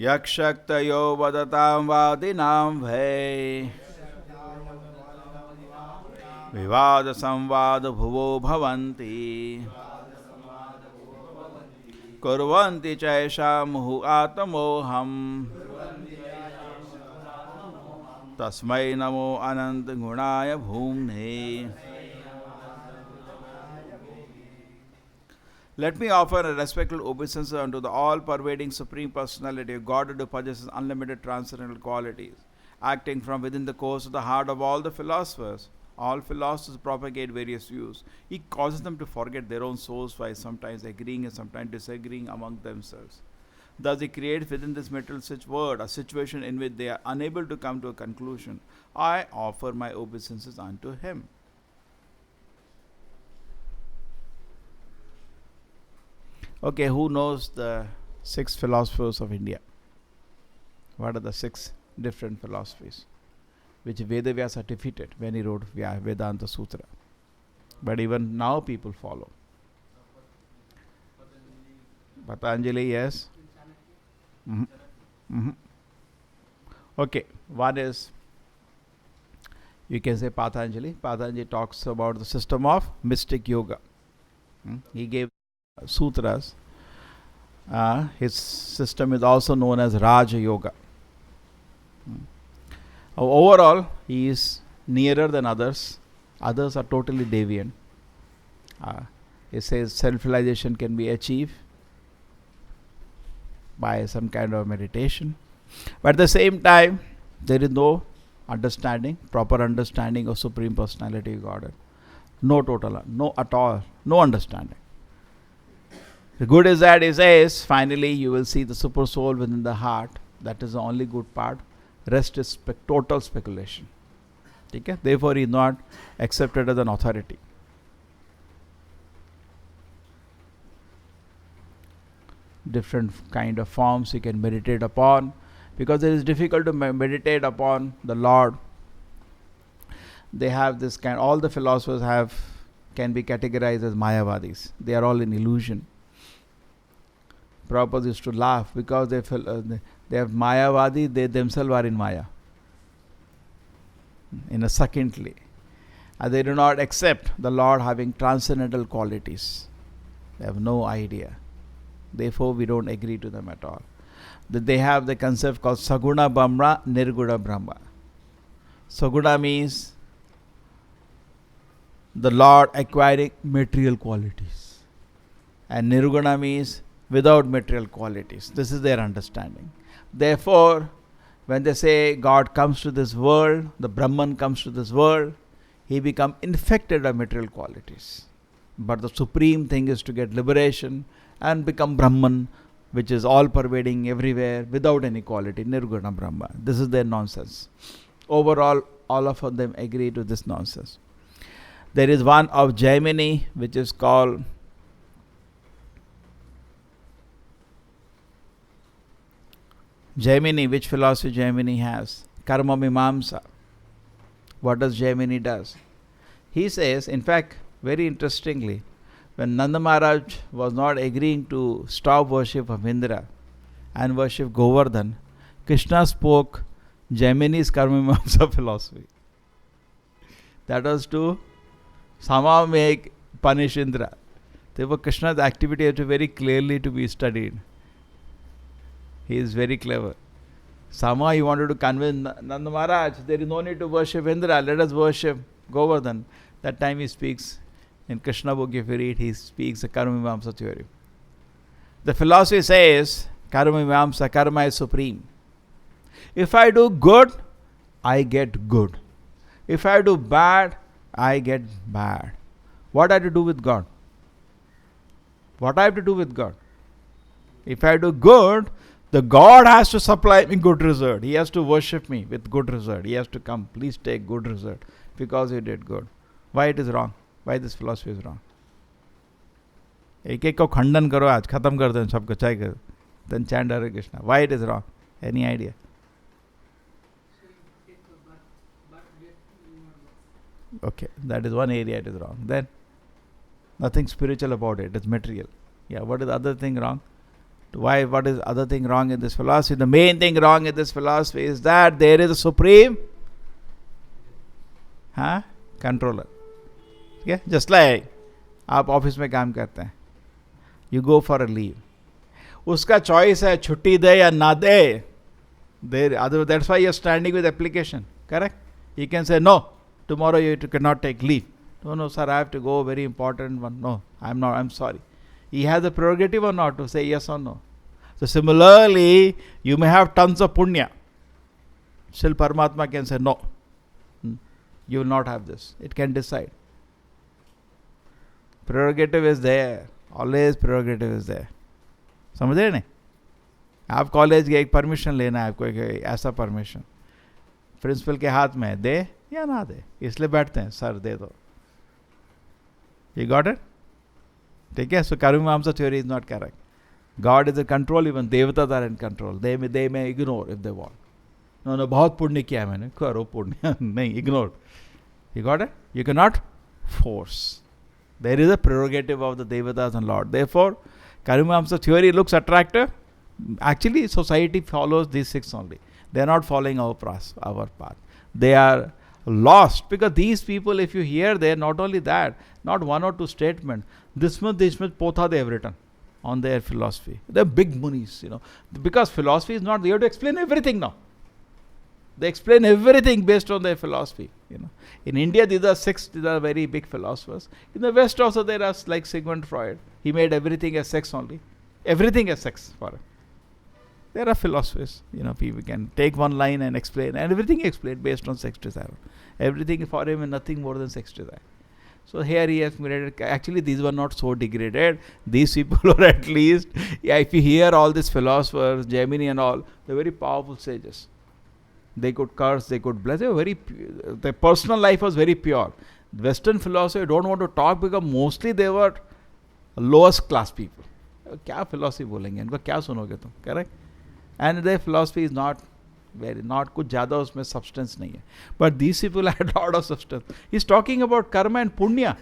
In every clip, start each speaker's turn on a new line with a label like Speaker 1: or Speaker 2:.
Speaker 1: यक्षक्तयो वदतां वादिनां भये विवाद संवाद भुवो भवन्ति कुर्वन्ति चैषा मुहुः आत्मोहम् तस्मै नमो अनंत गुणाय भूम्ने. Let me offer a respectful obeisance unto the all-pervading Supreme Personality of Godhead who possesses unlimited transcendental qualities, acting from within the course of the heart of all the philosophers. All philosophers propagate various views. He causes them to forget their own souls by sometimes agreeing and sometimes disagreeing among themselves. Thus he creates within this material such world a situation in which they are unable to come to a conclusion. I offer my obeisances unto him. Okay, who knows the 6 philosophers of India? What are the 6 different philosophies which Vedavyasa defeated when he wrote Vedanta Sutra? But even now people follow. Patanjali, yes. Okay, one is, you can say Patanjali. Patanjali talks about the system of mystic yoga. He gave sutras. His system is also known as Raja Yoga. Overall, he is nearer than others. Others are totally deviant. He says self-realization can be achieved by some kind of meditation. But at the same time, there is no understanding, proper understanding of Supreme Personality of Godhead. No total, no at all, no understanding. The good is that he says, finally you will see the super soul within the heart. That is the only good part. Rest is total speculation. Okay? Therefore, he is not accepted as an authority. Different kind of forms you can meditate upon, because it is difficult to meditate upon the Lord. They have this kind. All the philosophers can be categorized as Mayavadis. They are all in illusion. Prabhupada used to laugh because they have Mayavadi, they themselves are in Maya. In a secondly. They do not accept the Lord having transcendental qualities. They have no idea. Therefore, we don't agree to them at all. They have the concept called Saguna Brahma, Nirguna Brahma. Saguna means the Lord acquiring material qualities. And Nirguna means without material qualities. This is their understanding. Therefore, when they say God comes to this world, the Brahman comes to this world, he becomes infected by material qualities. But the supreme thing is to get liberation and become Brahman, which is all pervading everywhere without any quality, Nirguna Brahma. This is their nonsense. Overall, all of them agree to this nonsense. There is one of Jaimini which is called Jaimini. Which philosophy Jaimini has? Karma Mimamsa. What does Jaimini does? He says, in fact, very interestingly, when Nanda Maharaj was not agreeing to stop worship of Indra and worship Govardhan, Krishna spoke Jaimini's Karma Mimamsa philosophy. That was to somehow punish Indra. Therefore, Krishna's activity has to very clearly to be studied. He is very clever. Somehow he wanted to convince Nanda Maharaj, there is no need to worship Indra, let us worship Govardhan. That time he speaks, in Krishna book if you read, he speaks the Karma Mimamsa theory. The philosophy says, Karma Mimamsa, karma is supreme. If I do good, I get good. If I do bad, I get bad. What I have to do with God? What I have to do with God? If I do good, the God has to supply me good result. He has to worship me with good result. He has to come, please take good result because you did good. Why it is wrong? Why this philosophy is wrong? एक एक को खंडन करो आज, खत्म कर दो सबको, चाहे करो. Then chant Hare Krishna. Why it is wrong? Any idea? Okay, that is one area it is wrong. Then nothing spiritual about it. It's material. Yeah, what is the other thing wrong? Why? What is other thing wrong in this philosophy? The main thing wrong in this philosophy is that there is a supreme controller. Okay? Just like आप office में काम करते हैं, you go for a leave. उसका choice है छुट्टी दे या ना दे. That's why you're standing with application. Correct? You can say no. Tomorrow you cannot take leave. No, sir, I have to go. Very important one. No, I'm not. I'm sorry. He has the prerogative or not to say yes or no. So similarly, you may have tons of punya. Still Paramatma can say no. You will not have this. It can decide. Prerogative is there. Always prerogative is there. समझ रहे नहीं? आप college गए, एक permission लेना है आपको, एक ऐसा परमिशन प्रिंसिपल के हाथ में दे या ना दे, इसलिए बैठते हैं सर दे दो. You got it? ठीक है. So Karumamsa theory is not correct. God is in control. Even devatas are in control. They may ignore if they want. No, बहुत पुण्य किया मैंने, करो पुण्य. नहीं, ignore. You got it? You cannot force. There is a prerogative of the devatas and Lord. Therefore, Karumamsa theory looks attractive. Actually, society follows these six only. They are not following our path. They are lost because these people, if you hear there, not only that, not one or two statements, this much potha they have written on their philosophy. They're big munis, because philosophy is not, they have to explain everything now. They explain everything based on their philosophy. In India, these are very big philosophers. In the West also there are like Sigmund Freud. He made everything as sex only. Everything as sex for him. There are philosophers. People can take one line and explain, and everything explained based on sex desire. Everything for him is nothing more than sex desire. So here he has created. Actually, these were not so degraded. These people were at least, if you hear all these philosophers, Gemini and all, they're very powerful sages. They could curse, they could bless. They were their personal life was very pure. Western philosophy don't want to talk because mostly they were lowest class people. क्या philosophy बोलेंगे इनको, क्या सुनोगे तुम? Correct? And their philosophy is not कुछ ज़्यादा उसमें substance नहीं है. But these people had a lot of substance. He's talking about karma and punya.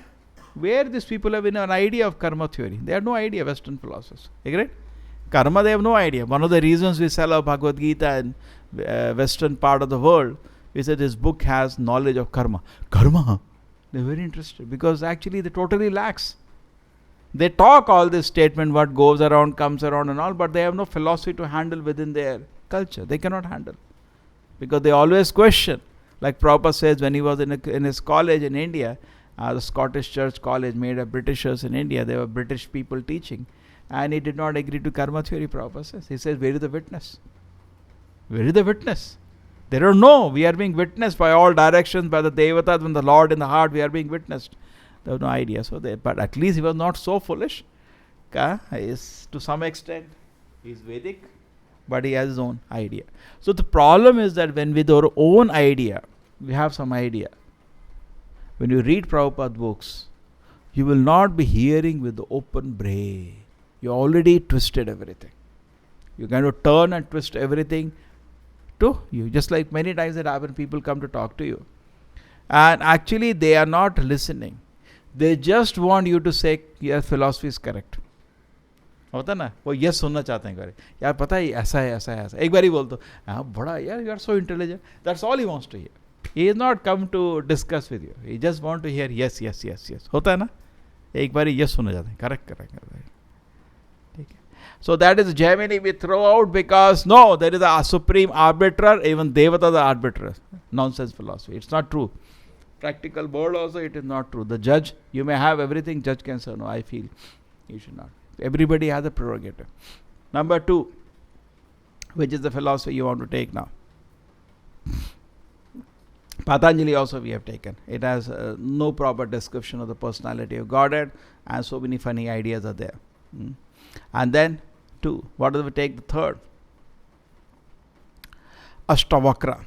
Speaker 1: Where these people have an idea of karma theory? They have no idea, Western philosophers. Agree? Karma, they have no idea. One of the reasons we sell our Bhagavad Gita in Western part of the world, we said this book has knowledge of karma. Karma? They're very interested because actually they totally lacks. They talk all this statement, what goes around, comes around and all, but they have no philosophy to handle within their culture. They cannot handle. Because they always question. Like Prabhupada says when he was in his college in India, the Scottish Church College made of Britishers in India. They were British people teaching. And he did not agree to karma theory, Prabhupada says. He says, where is the witness? Where is the witness? They don't know. We are being witnessed by all directions, by the Devatas, and the Lord in the heart, we are being witnessed. They have no idea. But at least he was not so foolish. Is to some extent, he is Vedic, but he has his own idea. So the problem is that when with our own idea, we have some idea. When you read Prabhupada books, you will not be hearing with the open brain. You already twisted everything. You kind of turn and twist everything to you. Just like many times that happen, people come to talk to you. And actually they are not listening. They just want you to say your philosophy is correct. होता ना, वो yes सुनना चाहते हैं करे, यार पता है ऐसा है ऐसा है ऐसा, एक बार ही बोल दो, हाँ बड़ा यार, you are so intelligent. That's all he wants to hear. He is not come to discuss with you. He just want to hear yes. होता है ना, एक बार ही यस सुनना चाहते हैं, correct. ठीक है. So that is Gemini we throw out because no, there is a supreme arbiter. Even Devatas are arbiters. Nonsense philosophy. It's not true. Practical world also, it is not true. The judge, you may have everything, judge can say no, I feel you should not. Everybody has a prerogative. Number 2, which is the philosophy you want to take now. Patanjali also we have taken. It has no proper description of the personality of Godhead, and so many funny ideas are there. And then 2, what do we take the third? Ashtavakra.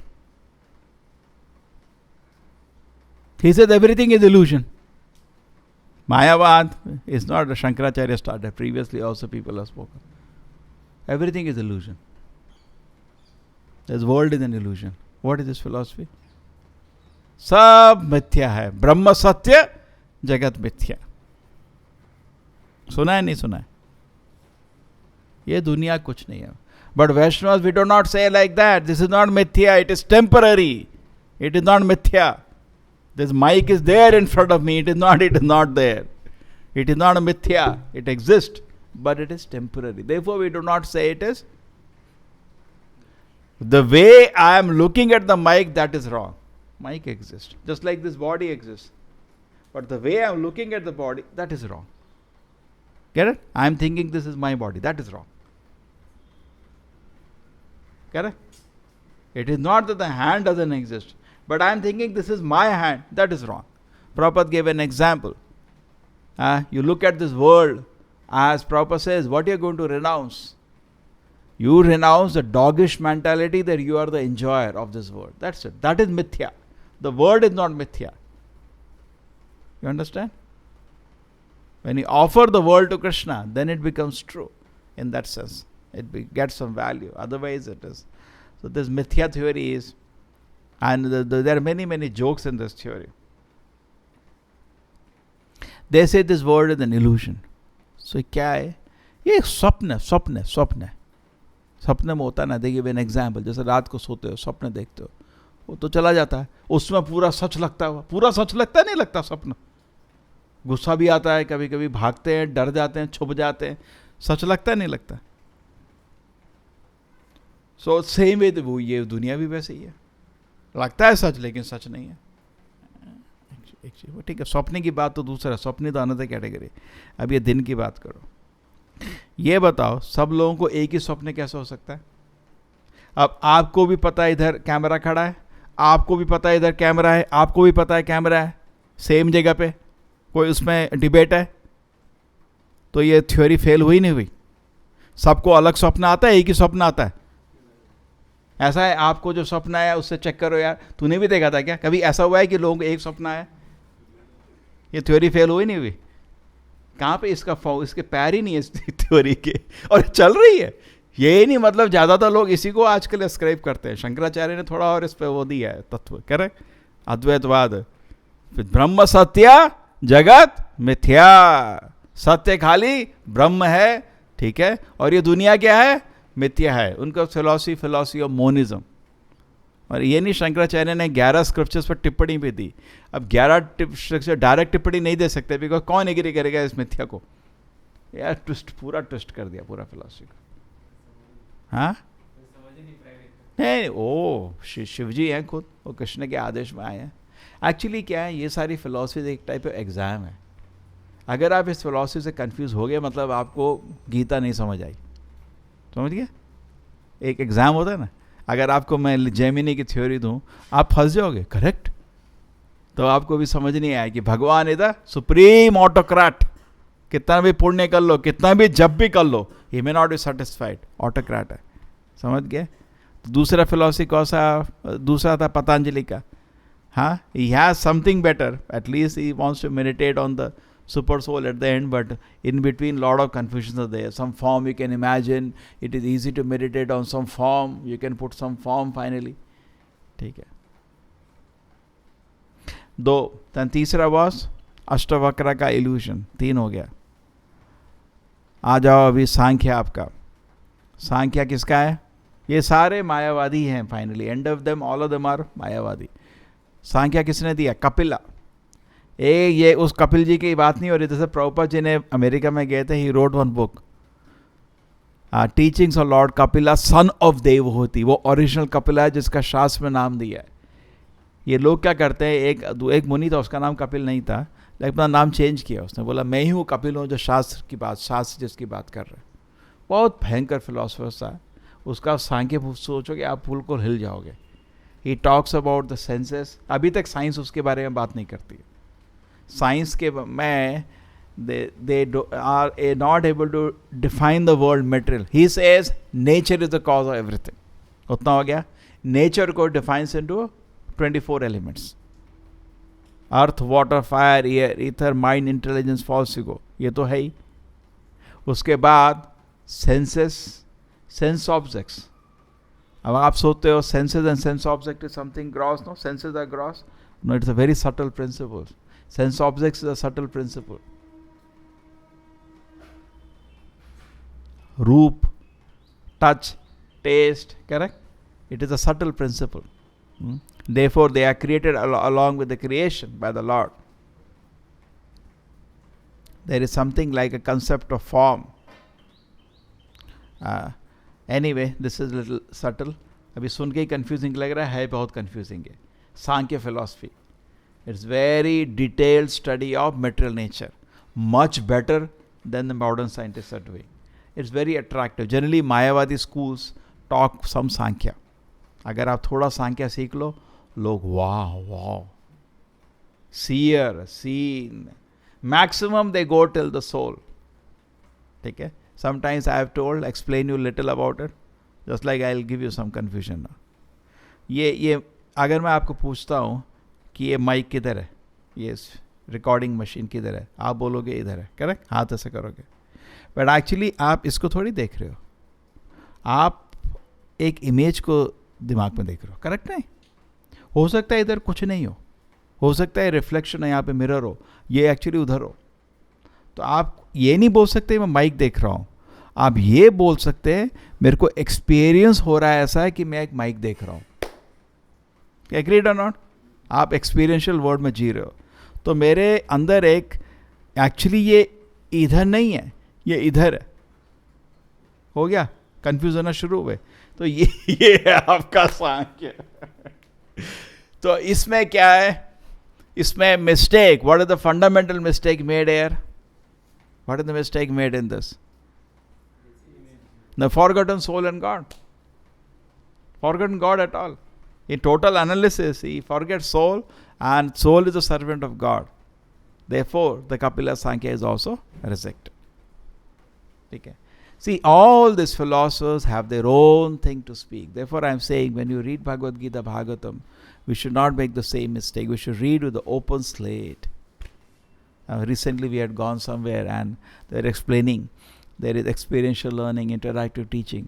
Speaker 1: He says everything is illusion. Mayavad is not a Shankaracharya started. Previously also people have spoken. Everything is illusion. This world is an illusion. What is this philosophy? सब मिथ्या है. ब्रह्म सत्य, जगत मिथ्या. सुना है नहीं सुना है? ये दुनिया कुछ नहीं है. But Vaishnavas, we do not say like that. This is not mithya, it is temporary. It is not mithya. This mic is there in front of me, it is not there. It is not a mithya. It exists, but it is temporary. Therefore, we do not say it is. The way I am looking at the mic, that is wrong. Mic exists. Just like this body exists. But the way I am looking at the body, that is wrong. Get it? I am thinking this is my body. That is wrong. Correct? It is not that the hand doesn't exist, but I am thinking this is my hand. That is wrong. Prabhupada gave an example. You look at this world, as Prabhupada says, what you are going to renounce? You renounce the doggish mentality that you are the enjoyer of this world. That's it. That is mithya. The word is not mithya. You understand? When you offer the world to Krishna, then it becomes true in that sense. It gets some value. Otherwise it is. So this mithya theory is, and there are many, many jokes in this theory. They say this world is an illusion. So क्या है? ये स्वप्न में होता है ना. They give an example. जैसे रात को सोते हो, स्वप्न देखते हो, वो तो चला जाता है. उसमें पूरा सच लगता है. पूरा सच लगता है, नहीं लगता स्वप्न. गुस्सा भी आता है, कभी कभी भागते हैं, डर जाते हैं, छुप जाते हैं. सच लगता है, नहीं लगता. सो सेम वे वो ये दुनिया भी वैसे ही है. लगता है सच, लेकिन सच नहीं है. ठीक है, स्वप्न की बात तो दूसरा. स्वप्न तो अनदर कैटेगरी. अब ये दिन की बात करो. ये बताओ, सब लोगों को एक ही स्वप्न कैसे हो सकता है? अब आपको भी पता है इधर कैमरा खड़ा है, आपको भी पता है इधर कैमरा है, आपको भी पता है कैमरा है, सेम जगह पे, कोई उसमें डिबेट है, तो ये थ्योरी फेल हुई नहीं हुई? सबको अलग स्वप्न आता है, एक ही स्वप्न आता है? ऐसा है, आपको जो स्वप्न आया उससे चेक करो यार, तूने भी देखा था क्या? कभी ऐसा हुआ है कि लोगों को एक स्वप्न आया? ये थ्योरी फेल हुई नहीं हुई? कहाँ पे इसके पैर ही नहीं है इस थ्योरी के, और चल रही है. ये नहीं मतलब ज़्यादातर लोग इसी को आजकल एस्क्राइब करते हैं. शंकराचार्य ने थोड़ा और इस पर वो दिया है तत्व, करेक्ट, अद्वैतवाद. ब्रह्म सत्य, जगत मिथ्या. सत्य खाली ब्रह्म है, ठीक है, और ये दुनिया क्या है? मिथ्या है. उनका फिलॉसफी ऑफ मोनिज्म. और ये नहीं, शंकराचार्य ने 11 स्क्रिप्चर्स पर टिप्पणी भी दी. अब 11 डायरेक्ट टिप्पणी नहीं दे सकते, बिकॉज कौन एग्री करेगा इस मिथ्या को? यार पूरा ट्विस्ट कर दिया पूरा फिलॉसफी को. हाँ नहीं, ओ शिव जी हैं खुद, वो कृष्ण के आदेश में आए हैं. एक्चुअली क्या है, ये सारी फिलॉसफी एक टाइप ऑफ एग्जाम है. अगर आप इस फिलॉसफी से कंफ्यूज हो गए, मतलब आपको गीता नहीं समझ आई. समझ गए? एक एग्जाम होता है ना. अगर आपको मैं जेमिनी की थ्योरी दूं, आप फंस जाओगे, करेक्ट, तो आपको भी समझ नहीं आया कि भगवान इधर सुप्रीम ऑटोक्रेट. कितना भी पुण्य कर लो, कितना भी जब भी कर लो, he may not be satisfied. Autocrat है. समझ गए? दूसरा फिलॉसफी कौन सा? दूसरा था पतंजलि का. हाँ, he has something better. At least he wants to meditate on the super soul at the end, but in between lot of confusions are there. Some form you can imagine, it is easy to meditate on some form, you can put some form finally. ठीक है. दो. then तीसरा was Ashtavakra का illusion. 3 हो गया. आ जाओ अभी सांख्य. आपका सांख्य किसका है? ये सारे मायावादी हैं. Finally end of them, all of them are मायावादी. सांख्य किसने दिया? कपिला. ये उस कपिल जी की बात नहीं हो रही. जैसे प्रभुपाद जी ने अमेरिका में गए थे, he wrote one book, teachings of Lord Kapila, son of Devahuti. वो ओरिजिनल कपिला है जिसका शास्त्र में नाम दिया है. ये लोग क्या करते हैं, एक मुनि था, उसका नाम कपिल नहीं था, लेकिन अपना नाम चेंज किया. उसने बोला मैं ही हूँ कपिल हूँ, जो शास्त्र जिसकी बात कर रहे हैं. बहुत भयंकर फिलोसफर था. उसका सांख्य सोचोगे आप बिल्कुल हिल जाओगे. He talks about the senses. अभी तक साइंस उसके बारे में बात नहीं करती. साइंस के में they are not able to define the world material. He says nature is the cause of everything. उतना हो गया. Nature को defines into 24 elements. Earth, water, fire, air, ether, mind, intelligence, false ego. ये तो है ही. उसके बाद senses, sense objects. अब आप सोचते हो senses and sense object is something gross. No, senses are gross. No, it's a very subtle principle. Sense objects is a subtle principle. रूप, touch, taste, correct? It is a subtle principle. Therefore, they are created along with the creation by the Lord. There is something like a concept of form. Anyway, this is a little subtle. अभी सुन के ही confusing लग रहा है बहुत confusing है. Sankhya philosophy. It's very detailed study of material nature. Much better than the modern scientists are doing. It's very attractive. Generally, Mayavadi schools talk some Sankhya. अगर आप थोड़ा Sankhya सीख लो, लोग wow, seer, seen. Maximum they go till the soul. ठीक है? Sometimes I have told, explain you little about it. Just like I'll give you some confusion now. ये अगर मैं आपको पूछता हूँ कि ये माइक किधर है, ये रिकॉर्डिंग मशीन किधर है, आप बोलोगे इधर है, करेक्ट? हाथ ऐसे करोगे. बट एक्चुअली आप इसको थोड़ी देख रहे हो, आप एक इमेज को दिमाग में देख रहे हो, करेक्ट? नहीं हो सकता है इधर कुछ नहीं हो सकता है रिफ्लेक्शन है, यहाँ पे मिरर हो, ये एक्चुअली उधर हो. तो आप ये नहीं बोल सकते मैं माइक देख रहा हूँ. आप ये बोल सकते हैं मेरे को एक्सपीरियंस हो रहा है ऐसा है कि मैं एक माइक देख रहा हूँ. एग्रीड और नॉट? आप एक्सपीरियंशियल वर्ल्ड में जी रहे हो. तो मेरे अंदर एक एक्चुअली ये इधर नहीं है, ये इधर है. हो गया? कंफ्यूज होना शुरू हुए. तो ये है आपका सांख्य. तो इसमें क्या है? इसमें mistake. What is the fundamental mistake made here? What is the mistake made in this? The forgotten soul and God. Forgotten God at all. In total analysis, he forgets soul, and soul is a servant of God. Therefore, the Kapila Sankhya is also rejected. Okay. See, all these philosophers have their own thing to speak. Therefore, I am saying, when you read Bhagavad Gita, Bhagavatam, we should not make the same mistake. We should read with the open slate. Recently, we had gone somewhere, and they are explaining. There is experiential learning, interactive teaching.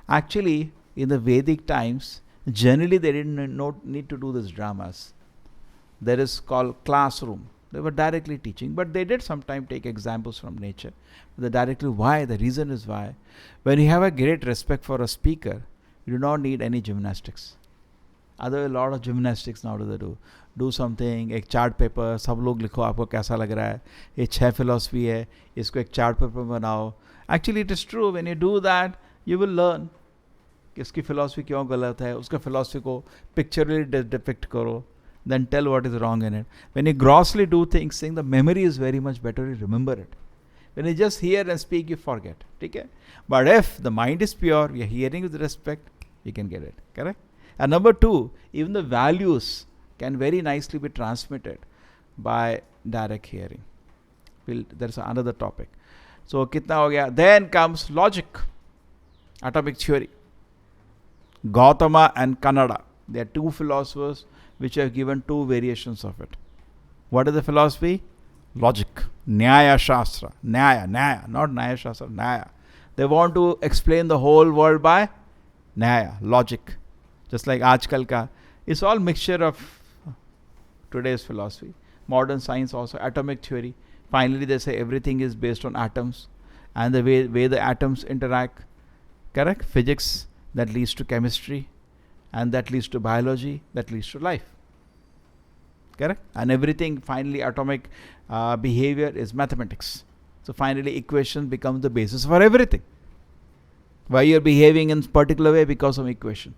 Speaker 1: Actually, in the Vedic times, generally they didn't need to do these dramas. There is called classroom. They were directly teaching, but they did sometimes take examples from nature. Why? The reason is why. When you have a great respect for a speaker, you do not need any gymnastics. Otherwise, a lot of gymnastics now they do. Do something, एक chart paper, सब लोग लिखो आपको कैसा लग रहा है, ये 6 फिलॉसफी है, इसको एक चार्ट पेपर बनाओ. Actually, it is true. When you do that, you will learn कि इसकी philosophy क्यों गलत है, उसका philosophy को pictorially depict करो, then tell what is wrong in it. When you grossly do things, the memory is very much better, you remember it. When you just hear and speak, you forget. Okay? But if the mind is pure, you are hearing with respect, you can get it. Correct? And number 2, even the values can very nicely be transmitted by direct hearing. There's another topic. So, kitna ho gaya? Then comes logic, atomic theory. Gautama and Kannada. They are 2 philosophers which have given 2 variations of it. What is the philosophy? Logic. Nyaya Shastra. Nyaya, not Nyaya Shastra, Nyaya. They want to explain the whole world by Nyaya, logic. Just like Aajkal ka. It's all mixture of today's philosophy. Modern science also, atomic theory. Finally, they say everything is based on atoms and the way the atoms interact. Correct? Physics, that leads to chemistry, and that leads to biology, that leads to life. Correct? And everything, finally, atomic behavior is mathematics. So finally, equation becomes the basis for everything. Why you're behaving in particular way? Because of equation.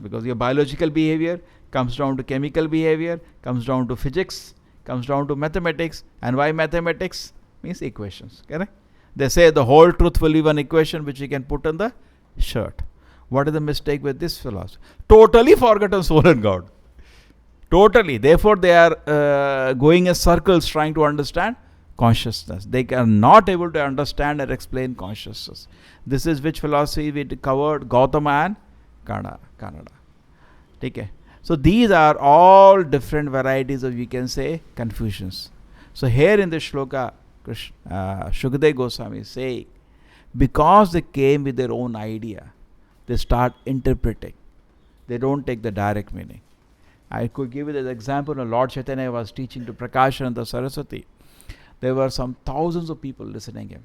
Speaker 1: Because your biological behavior comes down to chemical behavior, comes down to physics, comes down to mathematics. And why mathematics? Means equations. Correct? They say the whole truth will be one equation which you can put on the shirt. What is the mistake with this philosophy? Totally forgotten soul and God. Totally. Therefore, they are going in circles trying to understand consciousness. They are not able to understand and explain consciousness. This is which philosophy we covered? Gautama and Kannada. Okay. So these are all different varieties of, you can say, confusions. So here in the shloka, Shukadeva Goswami is saying, because they came with their own idea, they start interpreting. They don't take the direct meaning. I could give you the example when Lord Chaitanya was teaching to Prakashananda Saraswati. There were some thousands of people listening to him.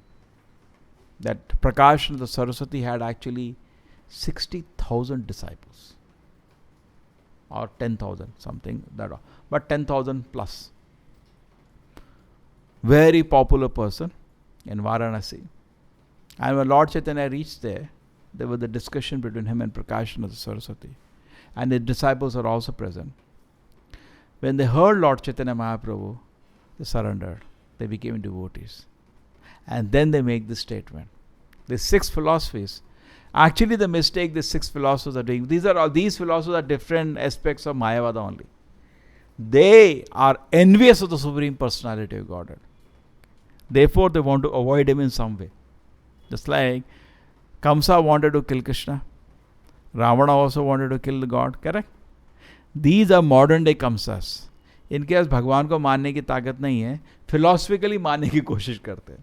Speaker 1: that Prakashananda Saraswati had actually 60,000 disciples. Or 10,000, something that, but 10,000 plus. Very popular person in Varanasi. And when Lord Chaitanya reached there was a discussion between him and Prakashananda Saraswati. And his disciples are also present. When they heard Lord Chaitanya Mahaprabhu, they surrendered. They became devotees. And then they make this statement. The 6 philosophies. Actually, the mistake the 6 philosophers are doing, these philosophers are different aspects of Mayavada only. They are envious of the Supreme Personality of Godhead. Therefore, they want to avoid him in some way. Just like Kamsa wanted to kill Krishna. Ravana also wanted to kill the God, correct? These are modern day Kamsas. इनके पास भगवान को मारने की ताकत नहीं है, philosophically मारने की कोशिश करते हैं.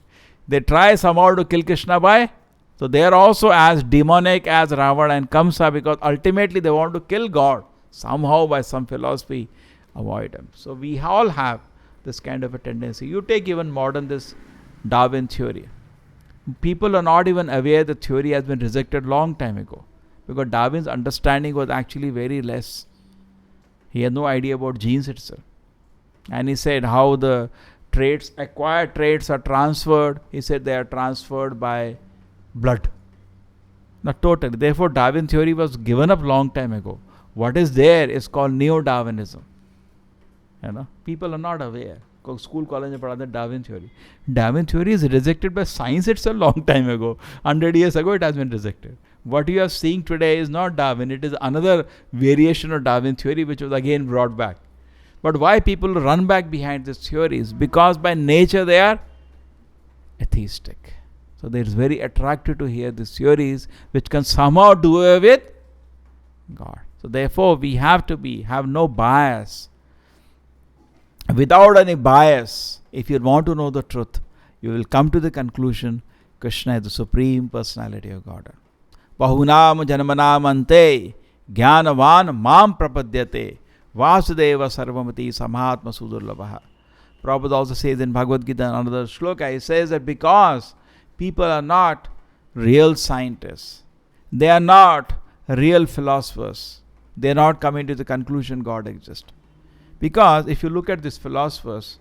Speaker 1: They try somehow to kill Krishna by, so they are also as demonic as Ravana and Kamsa, because ultimately they want to kill God somehow by some philosophy, avoid him. So we all have this kind of a tendency. You take even modern this Darwin theory. People are not even aware the theory has been rejected long time ago, because Darwin's understanding was actually very less. He had no idea about genes itself. And he said how the traits, acquired traits are transferred. He said they are transferred by blood. Not totally. Therefore, Darwin theory was given up long time ago. What is there is called Neo-Darwinism. People are not aware. School, college में पढ़ाते Darwin theory. Darwin theory is rejected by science itself long time ago. 100 years ago it has been rejected. What you are seeing today is not Darwin. It is another variation of Darwin theory which was again brought back. But why people run back behind these theories? Because by nature they are atheistic. So it is very attractive to hear these theories which can somehow do away with God. So therefore we have no bias. Without any bias, if you want to know the truth, you will come to the conclusion Krishna is the Supreme Personality of God. Bahunam janmanam ante jnanavan mam prapadyate vasudeva sarvamati samahatma sudurlabha. Prabhupada also says in Bhagavad Gita, another shloka, he says that because people are not real scientists, they are not real philosophers, they are not coming to the conclusion God exists. Because if you look at these philosophers,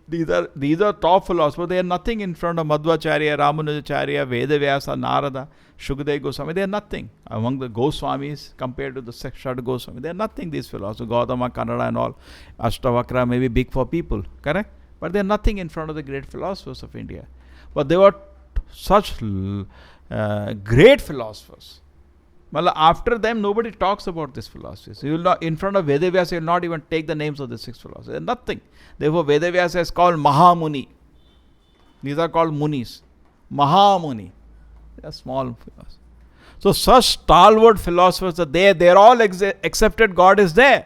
Speaker 1: these are top philosophers. They are nothing in front of Madhvacharya, Ramanujacharya, Vedavyasa, Narada, Shukadeva Goswami. They are nothing among the Goswamis compared to the Shad Goswami. They are nothing, these philosophers. Gautama, Kannada and all. Ashtavakra may be big for people, correct? But they are nothing in front of the great philosophers of India. But they were such great philosophers. Well, after them, nobody talks about this philosophy. So you will not, in front of Vedavyasa, you will not even take the names of the 6 philosophers. Nothing. Therefore, Vedavyasa is called Mahamuni. These are called Munis. Mahamuni. They are small philosophers. So such stalwart philosophers are there. They are all accepted God is there.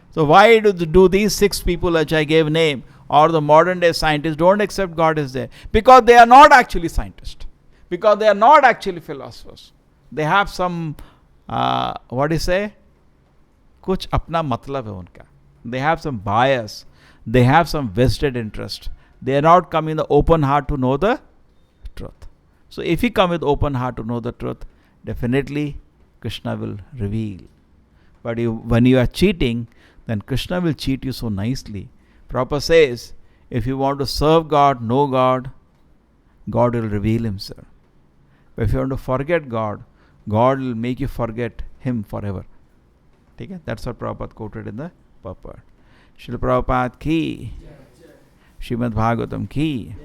Speaker 1: So why do these 6 people which I gave name, or the modern day scientists, don't accept God is there? Because they are not actually scientists. Because they are not actually philosophers. They have some, what do you say? Kuch apna matlab hai unka. They have some bias. They have some vested interest. They are not coming with open heart to know the truth. So if you come with open heart to know the truth, definitely Krishna will reveal. But when you are cheating, then Krishna will cheat you so nicely. Prabhupada says, if you want to serve God, know God, God will reveal Himself. But if you want to forget God, God will make you forget Him forever. Okay? That's what Prabhupada quoted in the purport. Srila Prabhupada ki, Srimad Bhagavatam ki.